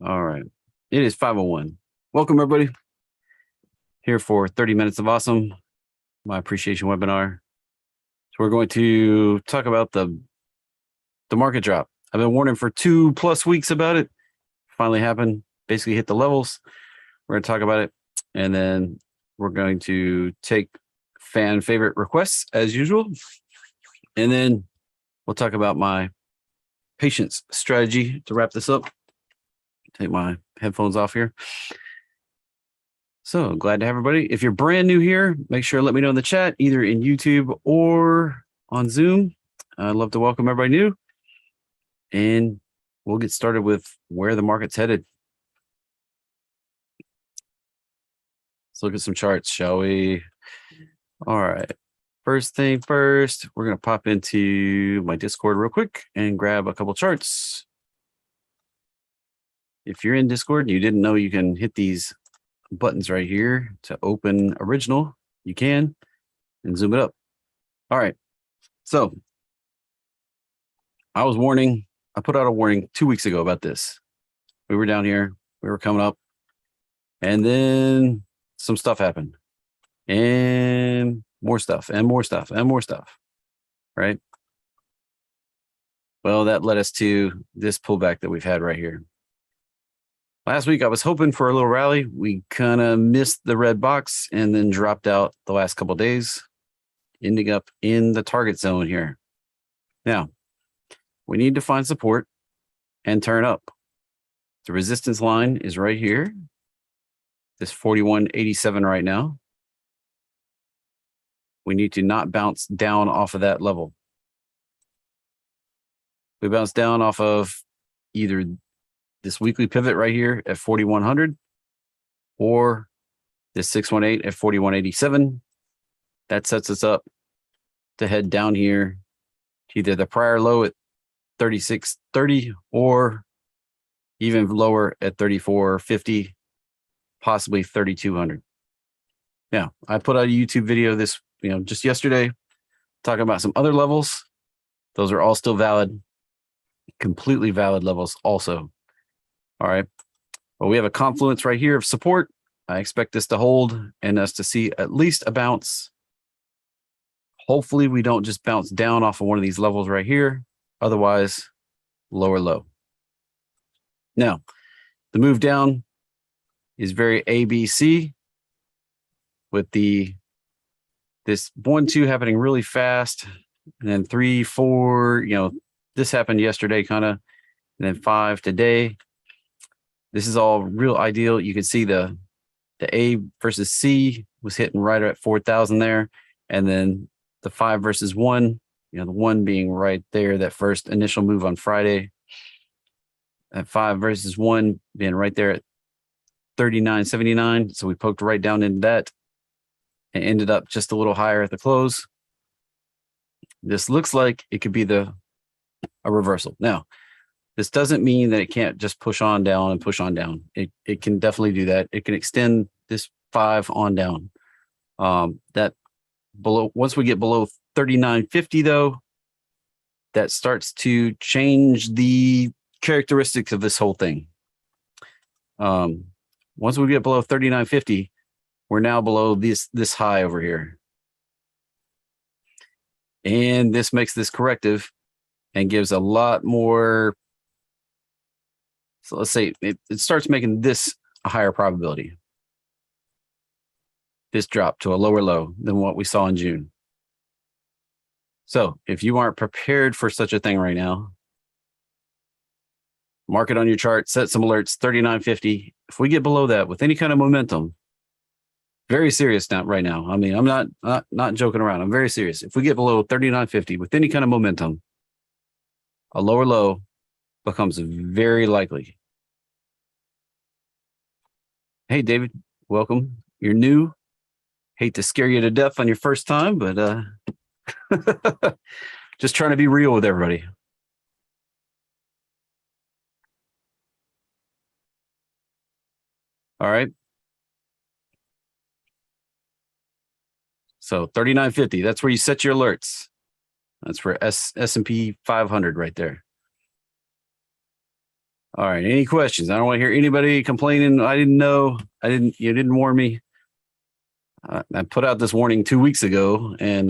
All right. It is 5:01. Welcome, everybody. Here for 30 minutes of awesome, my appreciation webinar. So we're going to talk about the market drop. I've been warning for 2+ weeks about it. Finally happened. Basically hit the levels. We're going to talk about it. And then we're going to take fan favorite requests as usual. And then we'll talk about my patience strategy to wrap this up. Take my headphones off here. So glad to have everybody. If you're brand new here, make sure to let me know in the chat, either in YouTube or on Zoom. I'd love to welcome everybody new. And we'll get started with where the market's headed. Let's look at some charts, shall we? All right. First thing first, we're going to pop into my Discord real quick and grab a couple charts. If you're in Discord and you didn't know you can hit these buttons right here to open original, you can, and zoom it up. All right. So I put out a warning 2 weeks ago about this. We were down here, we were coming up, and then some stuff happened, and more stuff, and more stuff, and more stuff, right? Well, that led us to this pullback that we've had right here. Last week, I was hoping for a little rally. We kind of missed the red box and then dropped out the last couple of days, ending up in the target zone here. Now, we need to find support and turn up. The resistance line is right here. This 41.87 right now. We need to not bounce down off of that level. We bounce down off of either this weekly pivot right here at 4,100 or this 618 at 41.87. That sets us up to head down here to either the prior low at 36.30 or even lower at 34.50, possibly 3,200. Now, I put out a YouTube video just yesterday talking about some other levels. Those are all still valid, completely valid levels also. All right. Well, we have a confluence right here of support. I expect this to hold and us to see at least a bounce. Hopefully we don't just bounce down off of one of these levels right here. Otherwise, lower low. Now, the move down is very ABC with this 1-2 happening really fast, and then 3, 4, this happened yesterday kind of, and then 5 today. This is all real ideal. You can see the A versus C was hitting right at 4,000 there. And then the 5 versus 1, the 1 being right there, that first initial move on Friday. That 5 versus 1 being right there at 39.79. So we poked right down into that and ended up just a little higher at the close. This looks like it could be a reversal. Now, this doesn't mean that it can't just push on down and push on down. It can definitely do that. It can extend this 5 on down. Once we get below 39.50 though, that starts to change the characteristics of this whole thing. Once we get below 39.50, we're now below this high over here. And this makes this corrective and gives a lot more. So let's say it starts making this a higher probability. This drop to a lower low than what we saw in June. So if you aren't prepared for such a thing right now, mark it on your chart, set some alerts, 39.50. If we get below that with any kind of momentum, very serious now right now. I mean, I'm not joking around. I'm very serious. If we get below 39.50 with any kind of momentum, a lower low becomes very likely. Hey, David, welcome. You're new. Hate to scare you to death on your first time, but just trying to be real with everybody. All right. So 39.50, that's where you set your alerts. That's for S&P 500 right there. All right. Any questions? I don't want to hear anybody complaining. I didn't know. You didn't warn me. I put out this warning 2 weeks ago and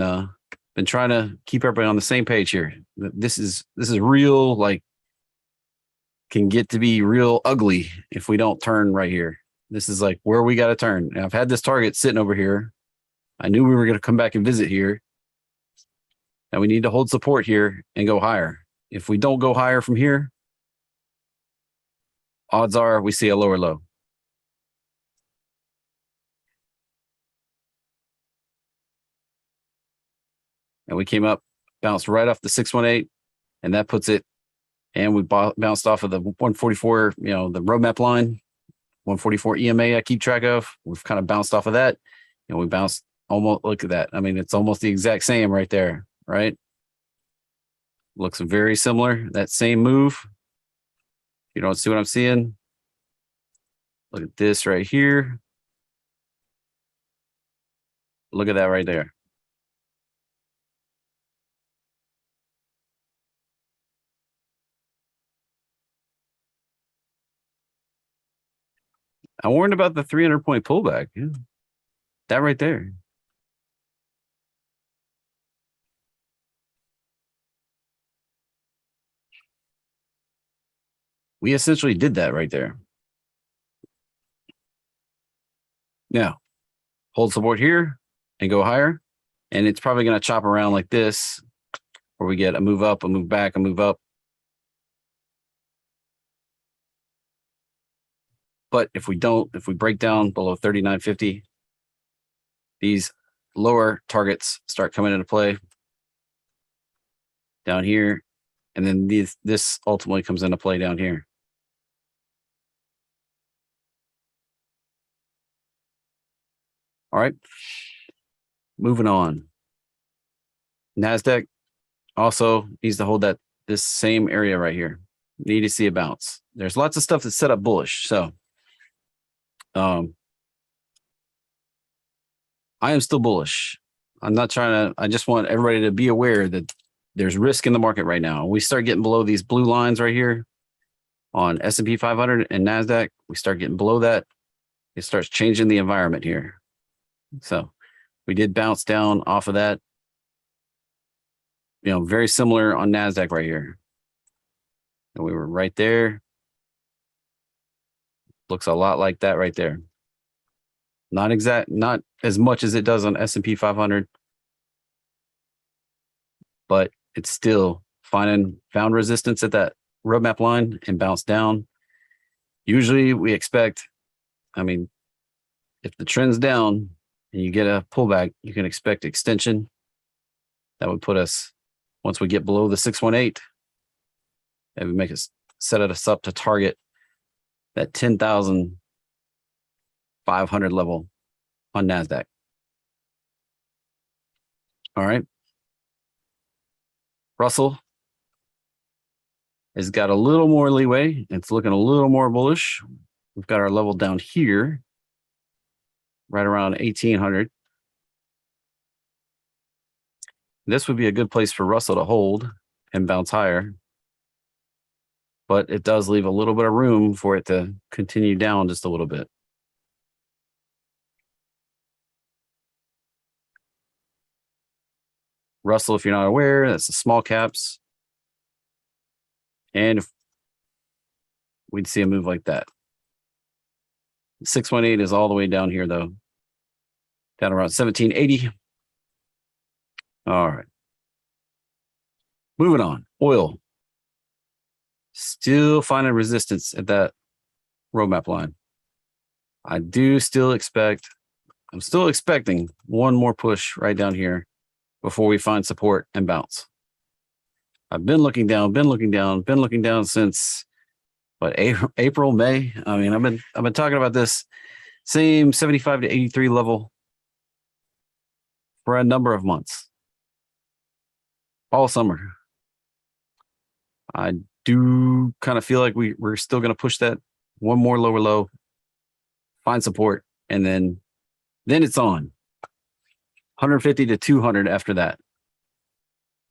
been trying to keep everybody on the same page here. This is real, like, can get to be real ugly if we don't turn right here. This is like where we got to turn. And I've had this target sitting over here. I knew we were going to come back and visit here. And we need to hold support here and go higher. If we don't go higher from here, odds are we see a lower low. And we came up, bounced right off the 618, and that puts it, and we bounced off of the 144, the roadmap line, 144 EMA I keep track of. We've kind of bounced off of that, and we bounced almost, look at that. I mean, it's almost the exact same right there, right? Looks very similar, that same move. You don't see what I'm seeing? Look at this right here. Look at that right there. I warned about the 300-point pullback. Yeah. That right there. We essentially did that right there. Now, hold support here and go higher. And it's probably going to chop around like this, where we get a move up, a move back, a move up. But if we break down below 39.50, these lower targets start coming into play down here. And then this ultimately comes into play down here. All right. Moving on. Nasdaq also needs to hold this same area right here. Need to see a bounce. There's lots of stuff that's set up bullish. So I am still bullish. I'm not trying to, I just want everybody to be aware that there's risk in the market right now. We start getting below these blue lines right here on S&P 500 and Nasdaq. We start getting below that. It starts changing the environment here. So we did bounce down off of that. Very similar on Nasdaq right here. And we were right there. Looks a lot like that right there. Not as much as it does on S&P 500, but it's still found resistance at that roadmap line and bounced down. Usually we expect, if the trend's down and you get a pullback, you can expect extension. That would put us, once we get below the 618, it would set us up to target that 10,500 level on Nasdaq. All right. Russell has got a little more leeway. It's looking a little more bullish. We've got our level down here, right around 1,800. This would be a good place for Russell to hold and bounce higher. But it does leave a little bit of room for it to continue down just a little bit. Russell, if you're not aware, that's the small caps. And if we'd see a move like that. 618 is all the way down here, though. Down around 1780. All right. Moving on. Oil. Still finding resistance at that roadmap line. I'm still expecting one more push right down here before we find support and bounce. I've been looking down since April, May. I've been talking about this same 75 to 83 level for a number of months. All summer. I do kind of feel like we're still going to push that one more lower low, find support, and then it's on 150 to 200 after that.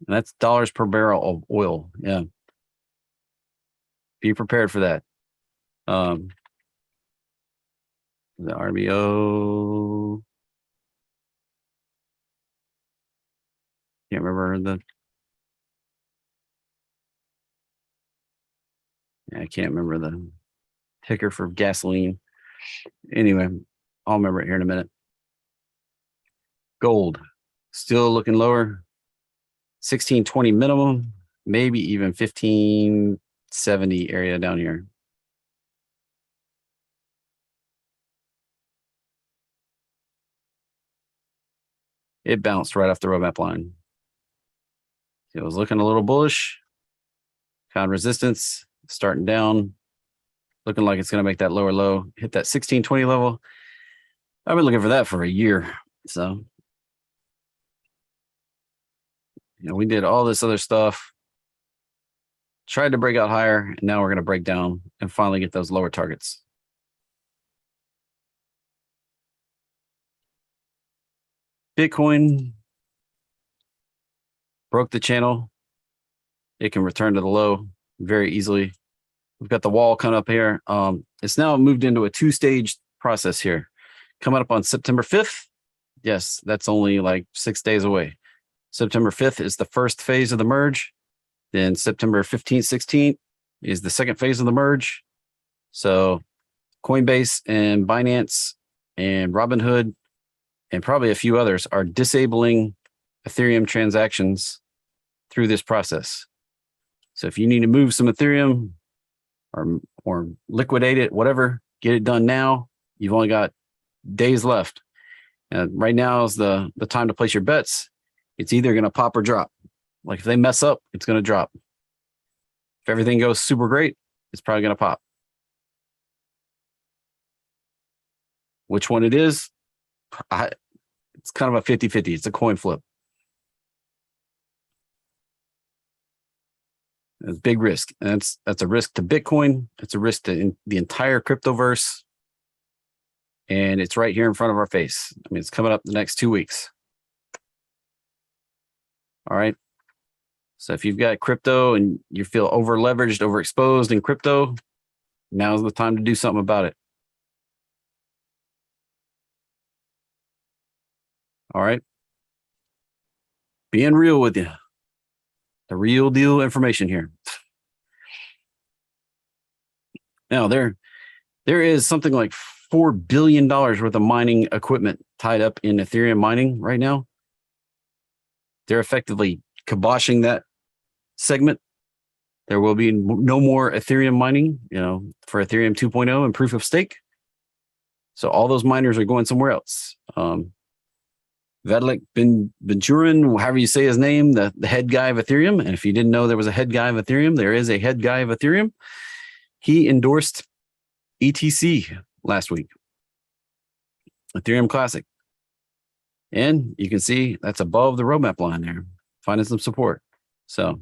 And that's dollars per barrel of oil. Yeah. be prepared for that. The RBO. Can't remember I can't remember the ticker for gasoline. Anyway, I'll remember it here in a minute. Gold, still looking lower. 1620 minimum, maybe even 1570 area down here. It bounced right off the roadmap line. It was looking a little bullish. Found resistance, starting down, looking like it's going to make that lower low, hit that 1620 level. I've been looking for that for a year. So, we did all this other stuff, tried to break out higher, and now we're going to break down and finally get those lower targets. Bitcoin broke the channel. It can return to the low very easily. We've got the wall coming up here. It's now moved into a two-stage process here. Coming up on September 5th. Yes, that's only like 6 days away. September 5th is the first phase of the merge. Then September 15th, 16th is the second phase of the merge. So Coinbase and Binance and Robinhood and probably a few others are disabling Ethereum transactions through this process. So if you need to move some Ethereum or liquidate it, whatever, get it done now. You've only got days left. And right now is the time to place your bets. It's either going to pop or drop. Like if they mess up, it's going to drop. If everything goes super great, it's probably going to pop. Which one it is, it's kind of a 50-50. It's a coin flip. It's big risk. And that's a risk to Bitcoin. It's a risk to the entire cryptoverse. And it's right here in front of our face. I mean, it's coming up the next 2 weeks. All right. So if you've got crypto and you feel over leveraged, overexposed in crypto, now's the time to do something about it. All right. Being real with you. The real deal information here. Now, there is something like $4 billion worth of mining equipment tied up in Ethereum mining right now. They're effectively kiboshing that segment. There will be no more Ethereum mining, for Ethereum 2.0 and proof of stake. So all those miners are going somewhere else. Vedlik Benjurin, however you say his name, the head guy of Ethereum. And if you didn't know there was a head guy of Ethereum, there is a head guy of Ethereum. He endorsed ETC last week, Ethereum Classic. And you can see that's above the roadmap line there, finding some support. So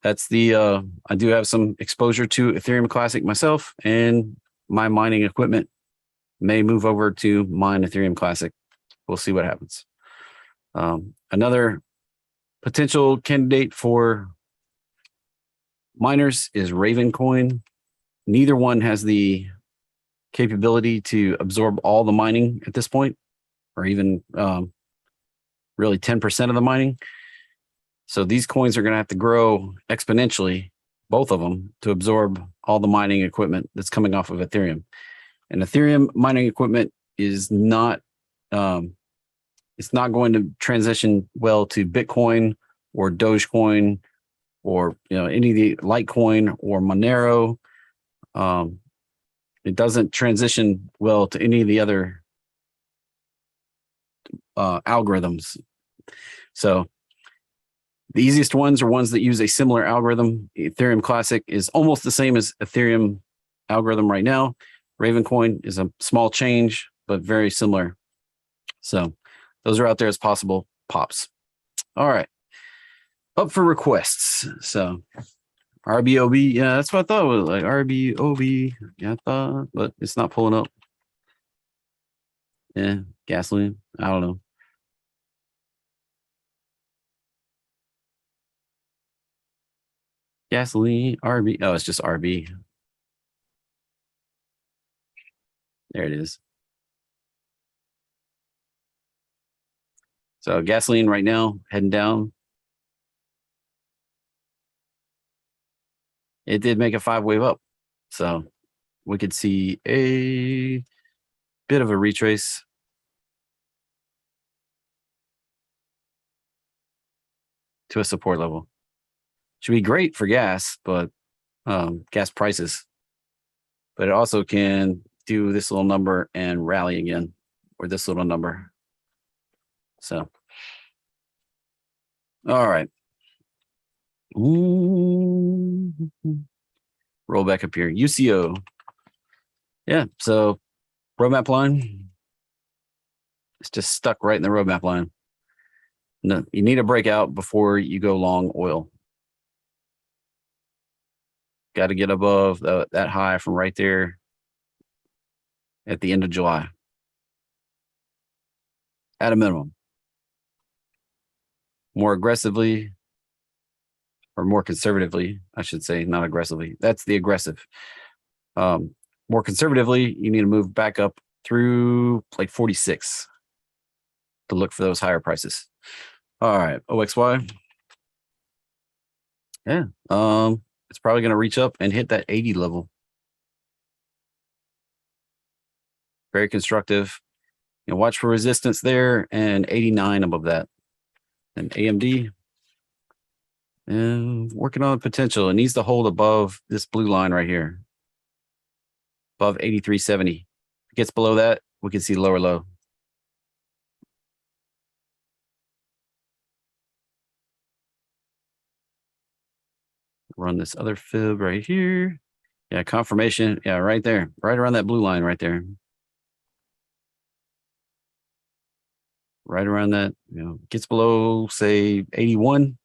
that's I do have some exposure to Ethereum Classic myself, and my mining equipment may move over to mine Ethereum Classic. We'll see what happens. Another potential candidate for miners is Ravencoin. Neither one has the capability to absorb all the mining at this point, or even really 10% of the mining. So these coins are going to have to grow exponentially, both of them, to absorb all the mining equipment that's coming off of Ethereum. And Ethereum mining equipment is not, it's not going to transition well to Bitcoin or Dogecoin or any of the Litecoin or Monero. It doesn't transition well to any of the other algorithms. So the easiest ones are ones that use a similar algorithm. Ethereum Classic is almost the same as Ethereum algorithm right now. Ravencoin is a small change, but very similar. So those are out there as possible pops. All right. Up for requests. So RBOB, yeah, that's what I thought it was, like RBOB. Yeah, I thought, but it's not pulling up. Yeah, gasoline. I don't know. Gasoline, RB. Oh, it's just RB. There it is. So gasoline right now heading down. It did make a 5-wave up. So we could see a bit of a retrace. To a support level. Should be great for gas, but gas prices. But it also can do this little number and rally again, or this little number. So, all right. Ooh. Roll back up here. UCO. Yeah, so roadmap line. It's just stuck right in the roadmap line. No, you need a breakout before you go long oil. Got to get above that high from right there at the end of July. At a minimum. More aggressively, or more conservatively, I should say, not aggressively. That's the aggressive. More conservatively, you need to move back up through like 46 to look for those higher prices. All right, OXY. Yeah, it's probably going to reach up and hit that 80 level. Very constructive. You know, watch for resistance there and 89 above that. And AMD, and working on potential. It needs to hold above this blue line right here, above 83.70. If it gets below that, we can see lower low. Run this other fib right here. Yeah, confirmation. Yeah, right there, right around that blue line right there. Right around that, you know, gets below, say, 81.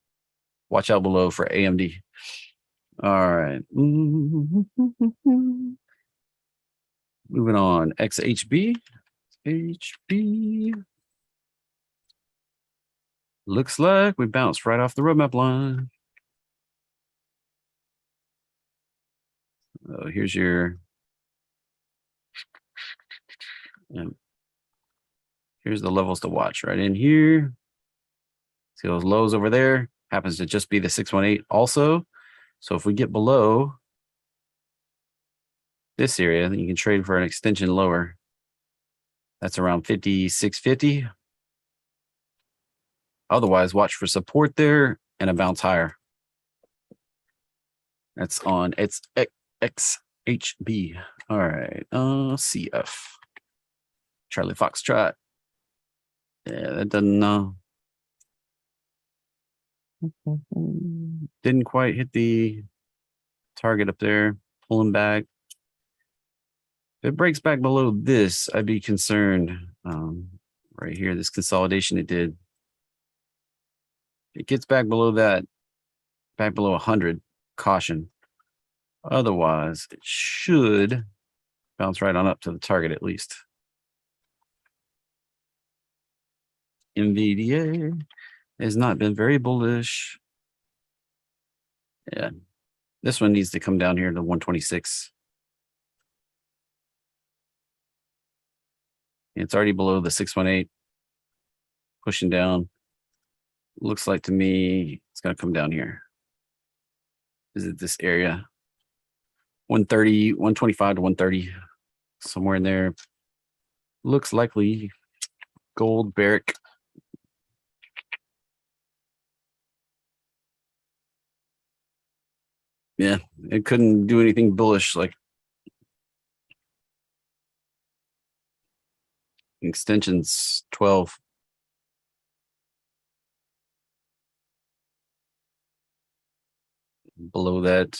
Watch out below for AMD. All right. Moving on. XHB. HB. Looks like we bounced right off the roadmap line. Here's your. Here's the levels to watch right in here. See those lows over there? Happens to just be the 618 also. So if we get below this area, then you can trade for an extension lower. That's around 56.50. Otherwise, watch for support there and a bounce higher. That's on it's XHB. All right. CF. Charlie Foxtrot. Yeah, that doesn't didn't quite hit the target up there. Pulling back. If it breaks back below this, I'd be concerned. Right here, this consolidation it did. It gets back below that, back below 100. Caution. Otherwise, it should bounce right on up to the target at least. NVDA has not been very bullish. Yeah, this one needs to come down here to 126. It's already below the 618. Pushing down. Looks like to me it's going to come down here. Is it this area? 130, 125 to 130. Somewhere in there. Looks likely gold Barrick. Yeah, it couldn't do anything bullish like extensions 12. Below that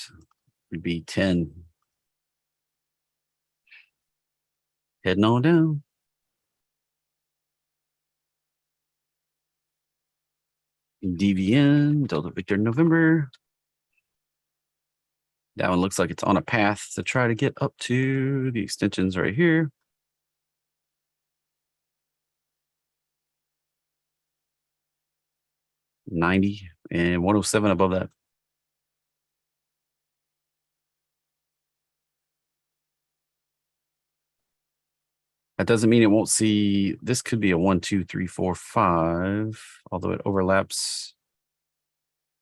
would be 10. Heading on down. DVN, Delta Victor November. That one looks like it's on a path to try to get up to the extensions right here. $90 and 107 above that. That doesn't mean it won't see. This could be a 1, 2, 3, 4, 5, although it overlaps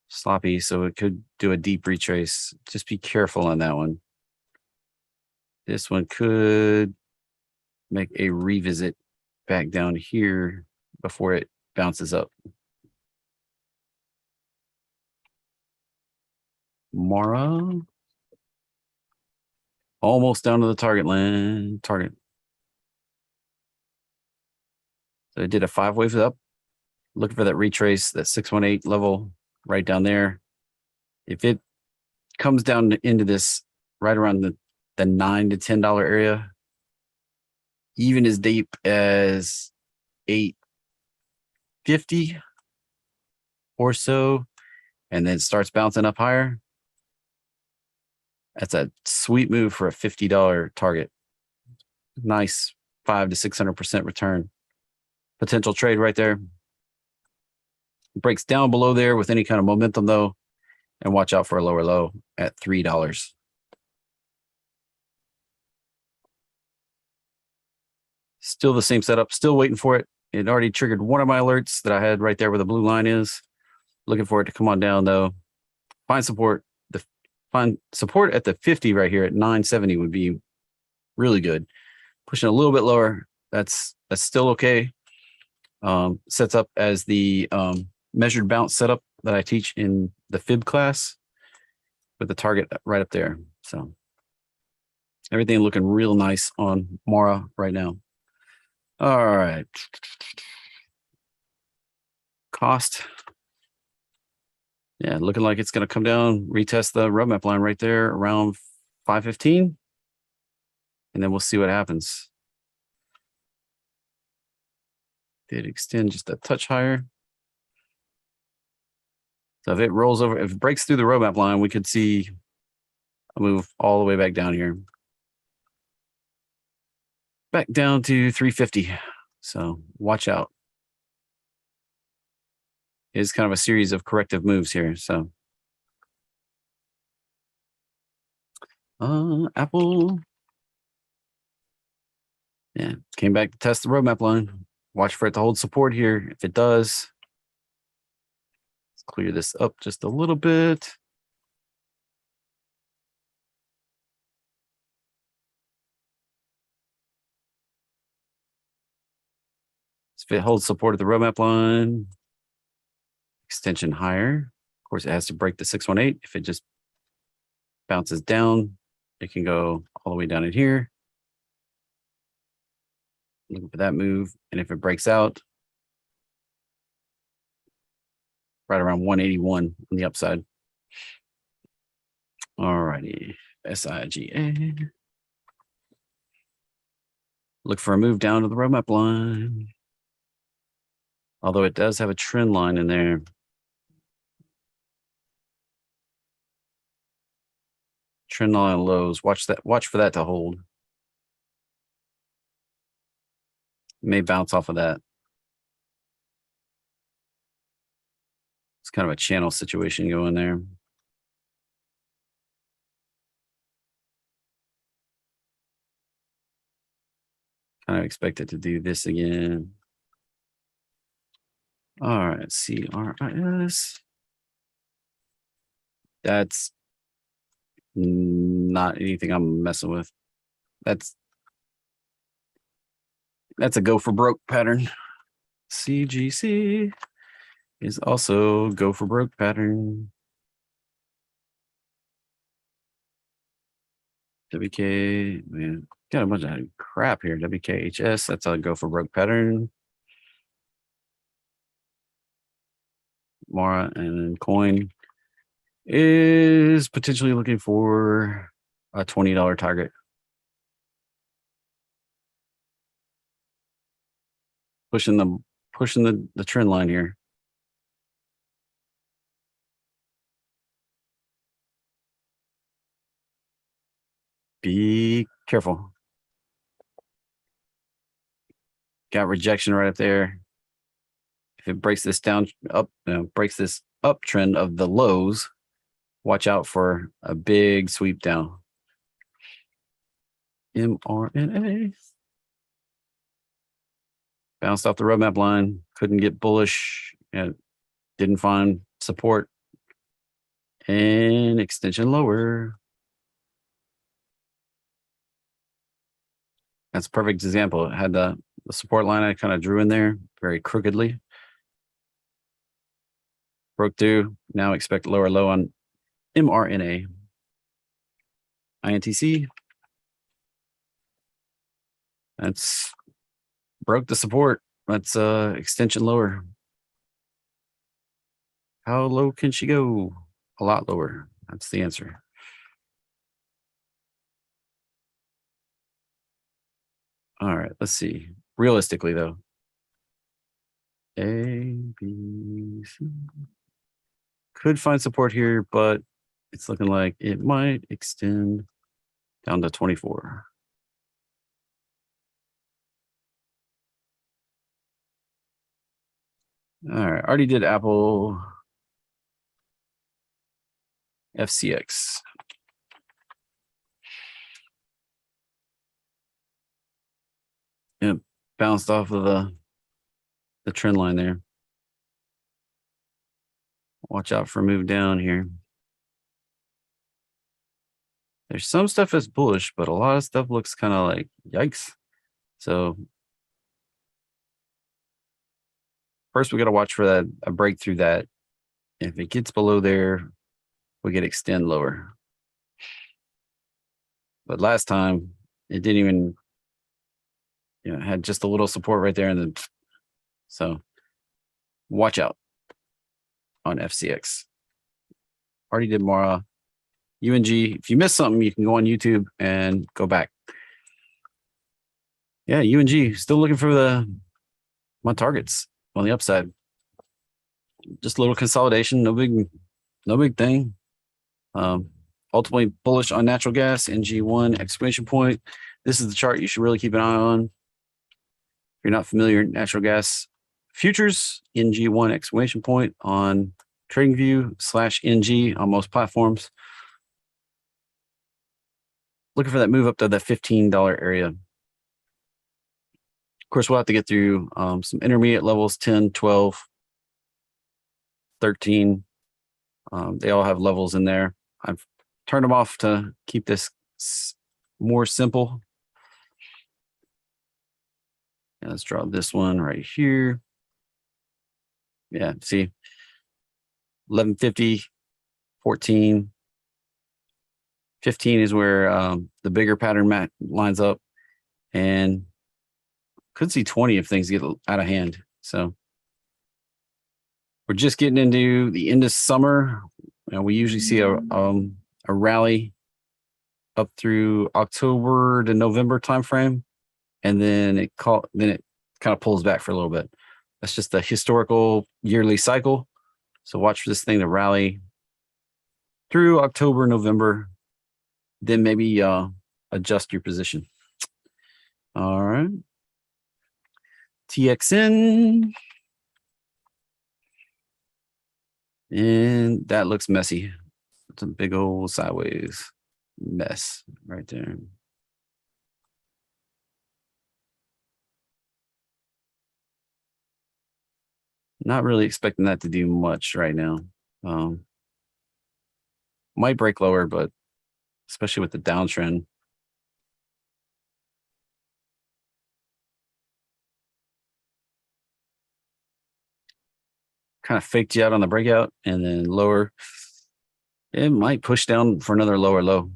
sloppy, so it could do a deep retrace. Just be careful on that one. This one could make a revisit back down here before it bounces up. Mora. Almost down to the target. So it did a 5 waves up. Looking for that retrace, that 618 level right down there. If it comes down into this right around the $9 to $10 area, even as deep as 850 or so, and then starts bouncing up higher, that's a sweet move for a $50 target. Nice 500 to 600% return. Potential trade right there. Breaks down below there with any kind of momentum though, and watch out for a lower low at $3. Still the same setup, still waiting for it. It already triggered one of my alerts that I had right there where the blue line is. Looking for it to come on down though. Find support. Find support at the 50 right here at 970 would be really good. Pushing a little bit lower, that's still okay. Sets up as the measured bounce setup that I teach in the fib class with the target right up there. So everything looking real nice on Mora right now. All right. Cost. Yeah, looking like it's going to come down, retest the roadmap line right there around 515. And then we'll see what happens. Did extend just a touch higher. So if it rolls over, if it breaks through the roadmap line, we could see a move all the way back down here. Back down to 350. So watch out. It's kind of a series of corrective moves here. So Apple. Yeah, came back to test the roadmap line. Watch for it to hold support here. If it does, let's clear this up just a little bit. If it holds support at the roadmap line, extension higher. Of course, it has to break the 618. If it just bounces down, it can go all the way down in here. Looking for that move. And if it breaks out, right around 181 on the upside. All righty. SIGA. Look for a move down to the roadmap line. Although it does have a trend line in there. Trend line lows. Watch that. Watch for that to hold. It may bounce off of that. It's kind of a channel situation going there. Kind of expect it to do this again. All right, CRIS. That's not anything I'm messing with. That's a go for broke pattern. CGC is also go for broke pattern. WK, man, got a bunch of crap here. WKHS, that's a go for broke pattern. Mara and then coin is potentially looking for a $20 target. Pushing the trend line here. Be careful. Got rejection right up there. If it breaks this down up, breaks this uptrend of the lows, watch out for a big sweep down. MRNA. Bounced off the roadmap line, couldn't get bullish, and didn't find support. And extension lower. That's a perfect example. It had the support line I kind of drew in there very crookedly. Broke through. Now expect lower low on MRNA. INTC. That's broke the support. That's extension lower. How low can she go? A lot lower. That's the answer. All right, let's see. Realistically, though. A, B, C. Could find support here, but it's looking like it might extend down to 24. All right, already did Apple FCX. Yep, bounced off of the trend line there. Watch out for a move down here. There's some stuff that's bullish, but a lot of stuff looks kind of like yikes. So first we got to watch for that a breakthrough that if it gets below there, we get extend lower. But last time it didn't even, had just a little support right there, and then so watch out on FCX. Already did more UNG. If you missed something, you can go on YouTube and go back. Yeah, UNG still looking for my targets on the upside. Just a little consolidation, no big thing. Ultimately bullish on natural gas, NG1 exclamation point. This is the chart you should really keep an eye on. If you're not familiar, natural gas futures, NG1 exclamation point on TradingView/NG on most platforms. Looking for that move up to the $15 area. Of course, we'll have to get through some intermediate levels, 10, 12, 13. They all have levels in there. I've turned them off to keep this more simple. Yeah, let's draw this one right here. Yeah, see, 1150, 14, 15 is where the bigger pattern lines up, and could see 20 if things get out of hand. So we're just getting into the end of summer. We usually see a rally up through October to November timeframe, and then it kind of pulls back for a little bit. That's just the historical yearly cycle. So watch for this thing to rally through October, November, then maybe adjust your position. All right. TXN. And that looks messy. It's a big old sideways mess right there. Not really expecting that to do much right now. Might break lower, but especially with the downtrend. Kind of faked you out on the breakout and then lower. It might push down for another lower low.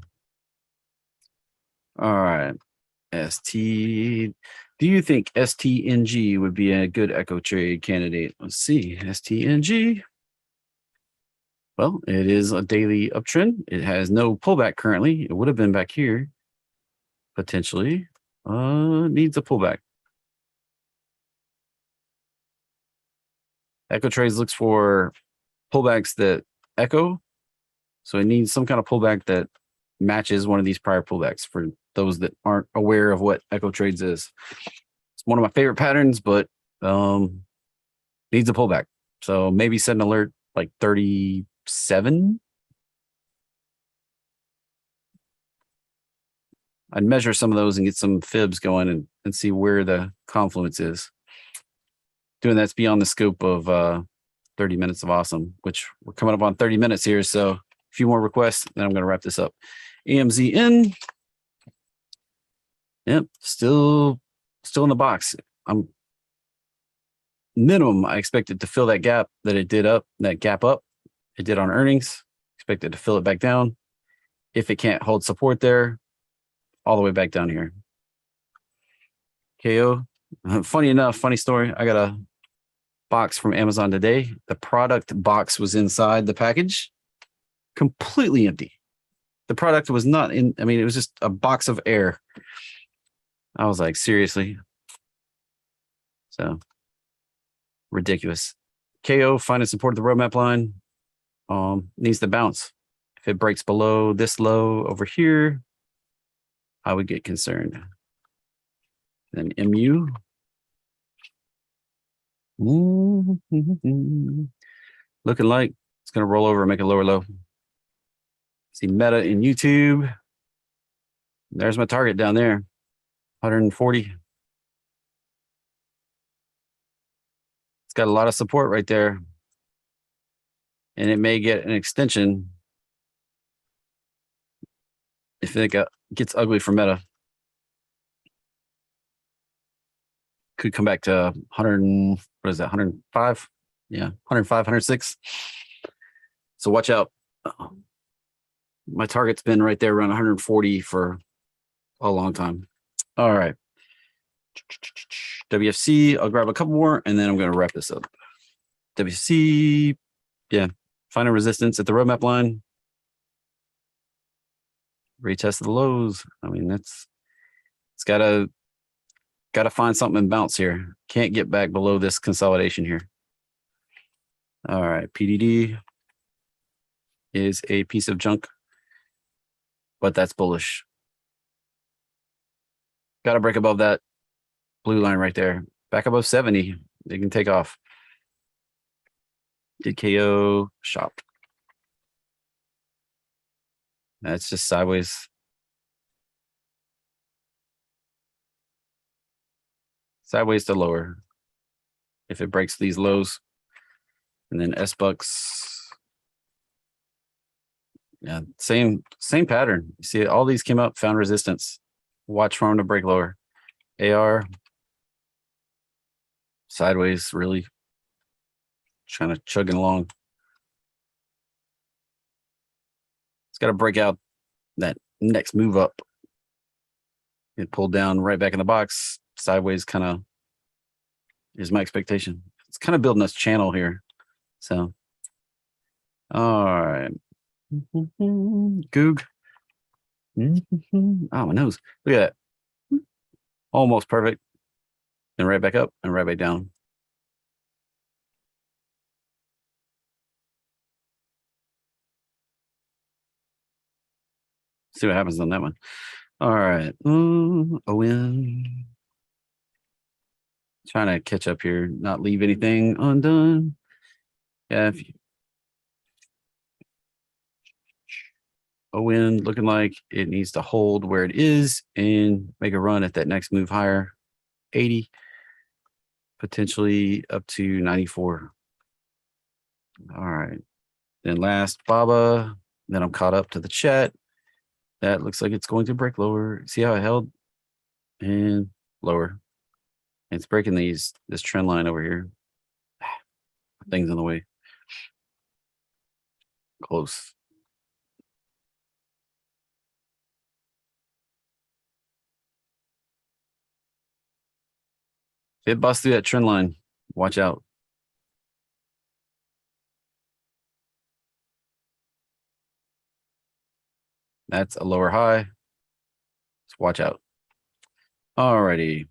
All right. ST. Do you think STNG would be a good echo trade candidate? Let's see. STNG. Well, it is a daily uptrend. It has no pullback currently. It would have been back here. Potentially. Needs a pullback. Echo Trades looks for pullbacks that echo. So it needs some kind of pullback that matches one of these prior pullbacks for those that aren't aware of what Echo Trades is. It's one of my favorite patterns, but needs a pullback. So maybe set an alert like 37. I'd measure some of those and get some fibs going and see where the confluence is. doing that's beyond the scope of 30 minutes of awesome, which we're coming up on 30 minutes here. So a few more requests, then I'm going to wrap this up. AMZN. Yep, still in the box. I'm minimum. I expected to fill that gap that it did up, that gap up. It did on earnings. Expected to fill it back down. If it can't hold support there, all the way back down here. KO. Funny enough, funny story. I got a box from Amazon today. The product box was inside the package, completely empty. The product was not in. I mean, it was just a box of air. I was like, seriously. So ridiculous. KO finding support of the roadmap line. Needs to bounce. If it breaks below this low over here, I would get concerned. Then MU. Looking like it's going to roll over and make a lower low. See Meta in YouTube. There's my target down there, 140. It's got a lot of support right there. And it may get an extension if it gets ugly for Meta. Could come back to 100, what is that, 105? Yeah, 105, 106. So watch out. My target's been right there around 140 for a long time. All right. WFC, I'll grab a couple more and then I'm going to wrap this up. WFC, yeah, find a resistance at the roadmap line. Retest the lows. I mean, it's got to find something and bounce here. Can't get back below this consolidation here. All right, PDD is a piece of junk, but that's bullish. Got to break above that blue line right there. Back above 70, they can take off. Did KO shop. That's just sideways. Sideways to lower. If it breaks these lows. And then S-Bucks. Yeah, same pattern. You see, all these came up, found resistance. Watch for them to break lower. AR. Sideways, really. Trying to chugging along. It's got to break out that next move up. It pulled down right back in the box. Sideways kind of is my expectation. It's kind of building this channel here. So, all right. GOOG. Oh, my nose. Look at that. Almost perfect. And right back up and right back down. See what happens on that one. All right. ON. Trying to catch up here, not leave anything undone. Yeah. ON looking like it needs to hold where it is and make a run at that next move higher. 80, potentially up to 94. All right. Then last, Baba. Then I'm caught up to the chat. That looks like it's going to break lower. See how it held? And lower. And it's breaking this trend line over here. Things in the way. Close. If it busts through that trend line, watch out. That's a lower high. So watch out. Alrighty.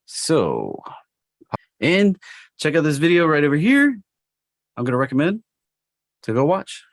So, and check out this video right over here. I'm going to recommend to go watch.